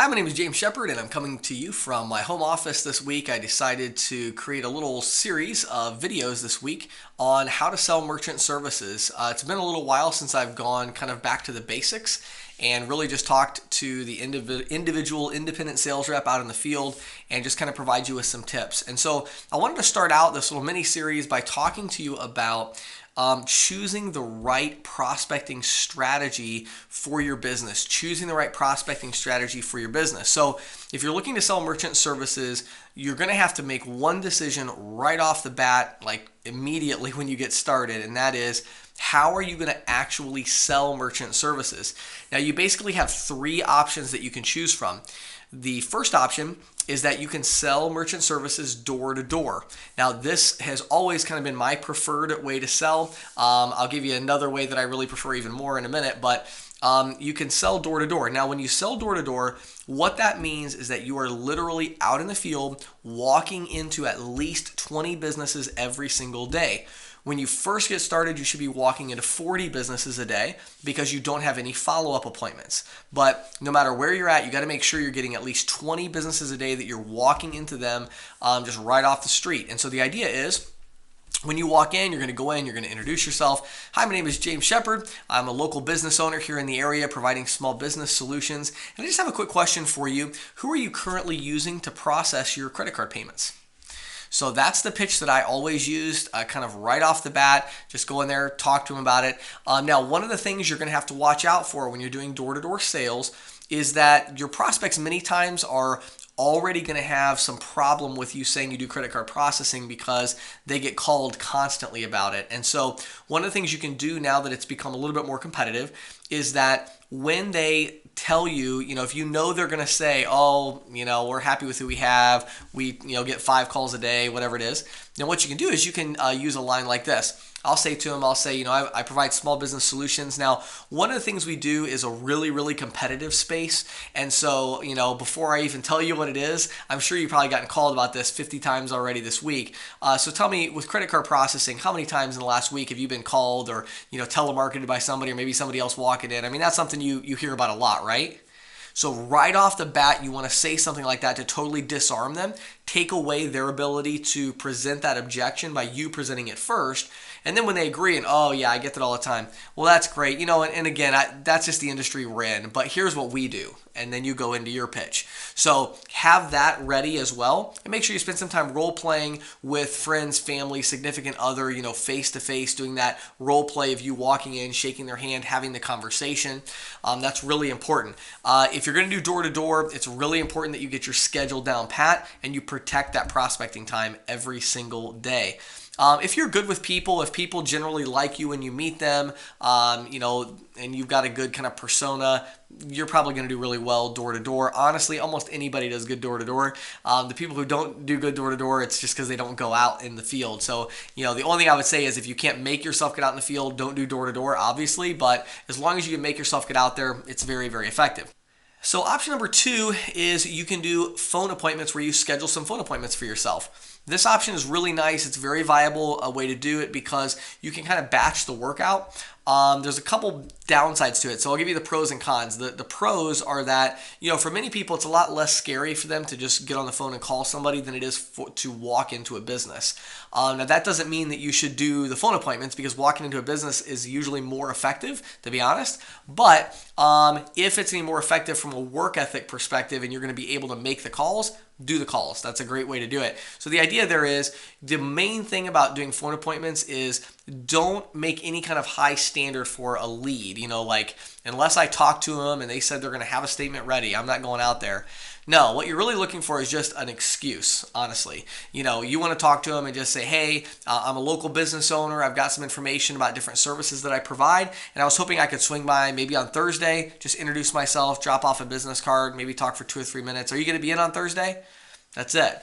Hi, my name is James Shepard, and I'm coming to you from my home office this week. I decided to create a little series of videos this week on how to sell merchant services. It's been a little while since I've gone kind of back to the basics and really just talked to the individual independent sales rep out in the field and just kind of provide you with some tips. And so I wanted to start out this little mini series by talking to you about choosing the right prospecting strategy for your business. Choosing the right prospecting strategy for your business. So if you're looking to sell merchant services, you're going to have to make one decision right off the bat, like immediately when you get started, and that is, how are you going to actually sell merchant services? Now, you basically have three options that you can choose from. The first option is that you can sell merchant services door to door. Now, this has always kind of been my preferred way to sell. I'll give you another way that I really prefer even more in a minute, but you can sell door to door. Now, when you sell door to door, what that means is that you are literally out in the field walking into at least 20 businesses every single day. When you first get started, you should be walking into 40 businesses a day because you don't have any follow-up appointments. But no matter where you're at, you got to make sure you're getting at least 20 businesses a day that you're walking into them just right off the street. And so the idea is, when you walk in, you're going to go in, you're going to introduce yourself. Hi, my name is James Shepard. I'm a local business owner here in the area providing small business solutions. And I just have a quick question for you. Who are you currently using to process your credit card payments? So that's the pitch that I always used kind of right off the bat. Just go in there, talk to them about it. Now, one of the things you're going to have to watch out for when you're doing door-to-door sales is that your prospects many times are already going to have some problem with you saying you do credit card processing because they get called constantly about it. And so one of the things you can do now that it's become a little bit more competitive is that when they tell you, if you know they're going to say, oh, we're happy with who we have, we, get 5 calls a day, whatever it is, then what you can do is you can use a line like this. I'll say to them, I provide small business solutions. Now, one of the things we do is a really, really competitive space. And so, before I even tell you what it is, I'm sure you've probably gotten called about this 50 times already this week. So tell me, with credit card processing, how many times in the last week have you been called or, telemarketed by somebody or maybe somebody else walking in? I mean, that's something you hear about a lot, right? So right off the bat, you want to say something like that to totally disarm them, take away their ability to present that objection by you presenting it first. And then when they agree and, oh yeah, I get that all the time. Well, that's great. And again, that's just the industry we're in. But here's what we do. And then you go into your pitch. So have that ready as well. And make sure you spend some time role playing with friends, family, significant other, face to face, doing that role play of you walking in, shaking their hand, having the conversation. That's really important. If you're going to do door to door, it's really important that you get your schedule down pat and you protect that prospecting time every single day. If you're good with people, if people generally like you when you meet them, and you've got a good kind of persona, you're probably going to do really well door to door. Honestly, almost anybody does good door to door. The people who don't do good door to door, it's just because they don't go out in the field. So, the only thing I would say is if you can't make yourself get out in the field, don't do door to door, obviously. But as long as you can make yourself get out there, it's very, very effective. So option number 2 is you can do phone appointments where you schedule some phone appointments for yourself. This option is really nice. It's very viable a way to do it because you can kind of batch the workout. There's a couple downsides to it. So I'll give you the pros and cons. The pros are that, for many people, it's a lot less scary for them to just get on the phone and call somebody than it is to walk into a business. Now, that doesn't mean that you should do the phone appointments because walking into a business is usually more effective, to be honest. But if it's any more effective from a work ethic perspective and you're going to be able to make the calls, do the calls. That's a great way to do it. So the idea there is the main thing about doing phone appointments is don't make any kind of high standard for a lead. Like unless I talk to them and they said they're going to have a statement ready, I'm not going out there. No, what you're really looking for is just an excuse, honestly. You want to talk to them and just say, hey, I'm a local business owner. I've got some information about different services that I provide, and I was hoping I could swing by maybe on Thursday, just introduce myself, drop off a business card, maybe talk for 2 or 3 minutes. Are you going to be in on Thursday? That's it,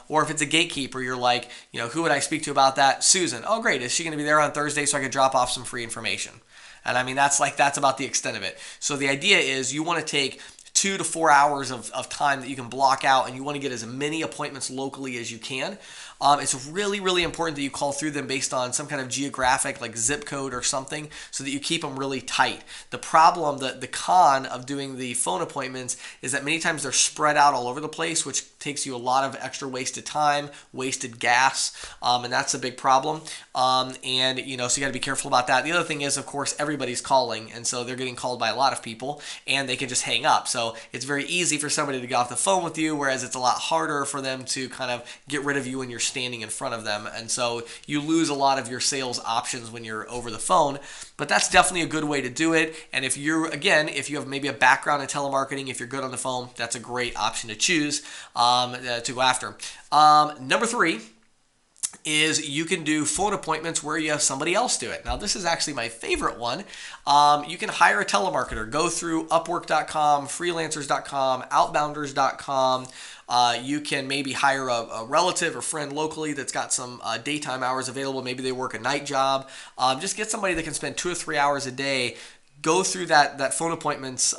Or if it's a gatekeeper, you're like, who would I speak to about that? Susan. Oh, great. Is she going to be there on Thursday so I could drop off some free information? And I mean, that's about the extent of it. So the idea is you want to take 2 to 4 hours of time that you can block out, and you want to get as many appointments locally as you can. it's really, really important that you call through them based on some kind of geographic, like zip code or something, so that you keep them really tight. The problem, the con of doing the phone appointments is that many times they're spread out all over the place, which takes you a lot of extra wasted time, wasted gas, and that's a big problem. And so you got to be careful about that. The other thing is, of course, everybody's calling, and so they're getting called by a lot of people, and they can just hang up. So it's very easy for somebody to get off the phone with you, whereas it's a lot harder for them to kind of get rid of you when you're standing in front of them. And so you lose a lot of your sales options when you're over the phone. But that's definitely a good way to do it. And if if you have maybe a background in telemarketing, if you're good on the phone, that's a great option to choose to go after. Number 3 is you can do phone appointments where you have somebody else do it. Now, this is actually my favorite one. You can hire a telemarketer. Go through Upwork.com, freelancers.com, outbounders.com. You can maybe hire a relative or friend locally that's got some daytime hours available. Maybe they work a night job. Just get somebody that can spend 2 or 3 hours a day. Go through that phone appointments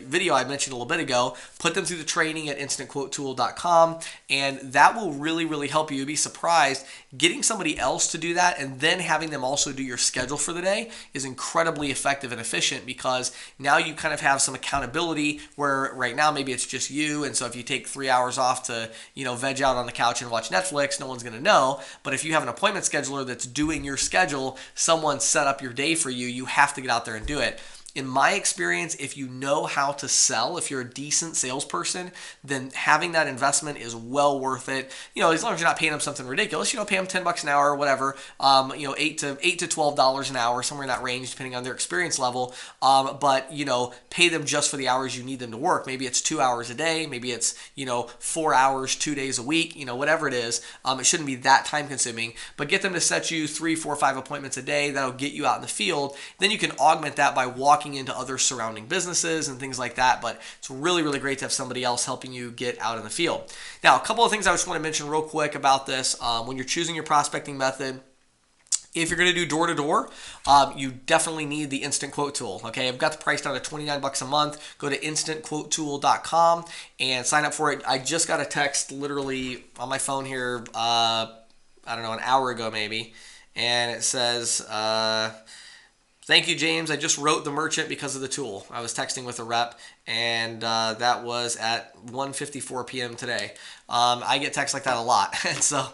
video I mentioned a little bit ago. Put them through the training at instantquotetool.com, and that will really, really help you. You'll be surprised. Getting somebody else to do that and then having them also do your schedule for the day is incredibly effective and efficient, because now you kind of have some accountability where right now maybe it's just you, and so if you take 3 hours off to veg out on the couch and watch Netflix, no one's going to know. But if you have an appointment scheduler that's doing your schedule, someone set up your day for you, you have to get out there and do it. In my experience, if you know how to sell, if you're a decent salesperson, then having that investment is well worth it. As long as you're not paying them something ridiculous, pay them $10 an hour or whatever, $8 to $12 an hour, somewhere in that range, depending on their experience level. But pay them just for the hours you need them to work. Maybe it's 2 hours a day, maybe it's 4 hours, 2 days a week, whatever it is. It shouldn't be that time consuming, but get them to set you 3, 4, 5 appointments a day. That'll get you out in the field. Then you can augment that by walking into other surrounding businesses and things like that. But it's really, really great to have somebody else helping you get out in the field. Now, a couple of things I just want to mention real quick about this. When you're choosing your prospecting method, if you're going to do door-to-door, you definitely need the Instant Quote Tool. Okay, I've got the price down to $29 a month. Go to instantquotetool.com and sign up for it. I just got a text literally on my phone here, I don't know, an hour ago maybe, and it says, "Thank you, James. I just wrote the merchant because of the tool." I was texting with a rep, and that was at 1:54 p.m. today. I get texts like that a lot. And so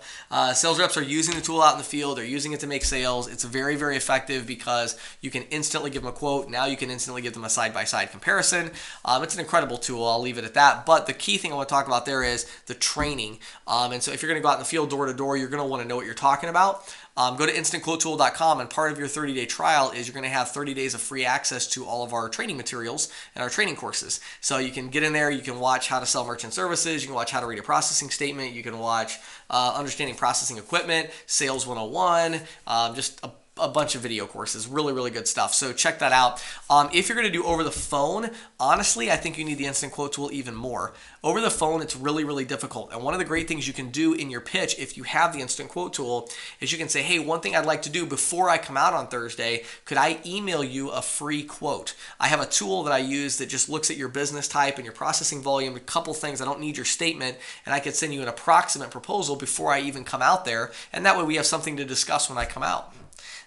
sales reps are using the tool out in the field. They're using it to make sales. It's very, very effective because you can instantly give them a quote. Now you can instantly give them a side-by-side comparison. It's an incredible tool. I'll leave it at that. But the key thing I want to talk about there is the training. And so if you're going to go out in the field door-to-door, you're going to want to know what you're talking about. Go to instantquotetool.com, and part of your 30-day trial is you're going to have 30 days of free access to all of our training materials and our training courses. So you can get in there, you can watch how to sell merchant services, you can watch how to read a processing statement, you can watch understanding processing equipment, sales 101, just a bunch of video courses. Really, really good stuff. So check that out. If you're going to do over the phone, honestly, I think you need the Instant Quote Tool even more. Over the phone, it's really, really difficult. And one of the great things you can do in your pitch, if you have the Instant Quote Tool, is you can say, "Hey, one thing I'd like to do before I come out on Thursday, could I email you a free quote? I have a tool that I use that just looks at your business type and your processing volume, a couple things. I don't need your statement, and I could send you an approximate proposal before I even come out there. And that way we have something to discuss when I come out."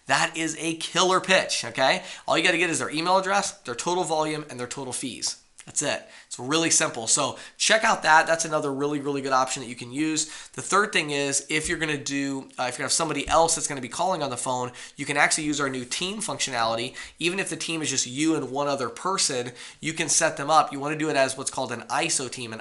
That is a killer pitch, okay? All you got to get is their email address, their total volume, and their total fees. That's it. It's really simple. So check out that. That's another really, really good option that you can use. The third thing is, if you're going to have somebody else that's going to be calling on the phone, you can actually use our new team functionality. Even if the team is just you and one other person, you can set them up. You want to do it as what's called an ISO team,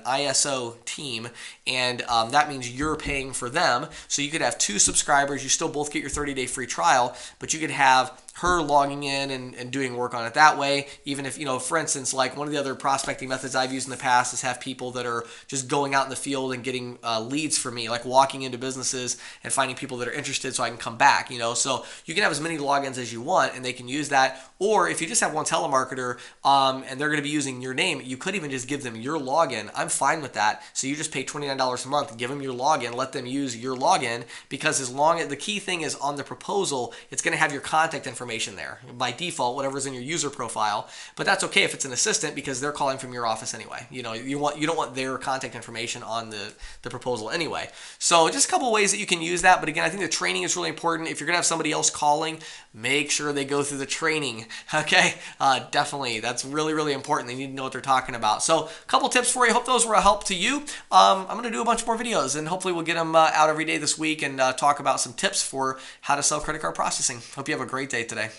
and that means you're paying for them. So you could have 2 subscribers. You still both get your 30-day free trial, but you could have her logging in and doing work on it that way. Even if, for instance, like one of the other prospecting methods I've used in the past is have people that are just going out in the field and getting leads for me, like walking into businesses and finding people that are interested so I can come back, So you can have as many logins as you want, and they can use that. Or if you just have one telemarketer and they're going to be using your name, you could even just give them your login. I'm fine with that. So you just pay $29 a month, give them your login, let them use your login, because as long as the key thing is on the proposal, it's going to have your contact information information there. By default, whatever's in your user profile, but that's okay if it's an assistant because they're calling from your office anyway. You don't want their contact information on the proposal anyway. So just a couple ways that you can use that, but again, I think the training is really important. If you're gonna have somebody else calling, make sure they go through the training, okay? Definitely, that's really, really important. They need to know what they're talking about. So a couple tips for you. Hope those were a help to you. I'm gonna do a bunch more videos and hopefully we'll get them out every day this week and talk about some tips for how to sell credit card processing. Hope you have a great day today.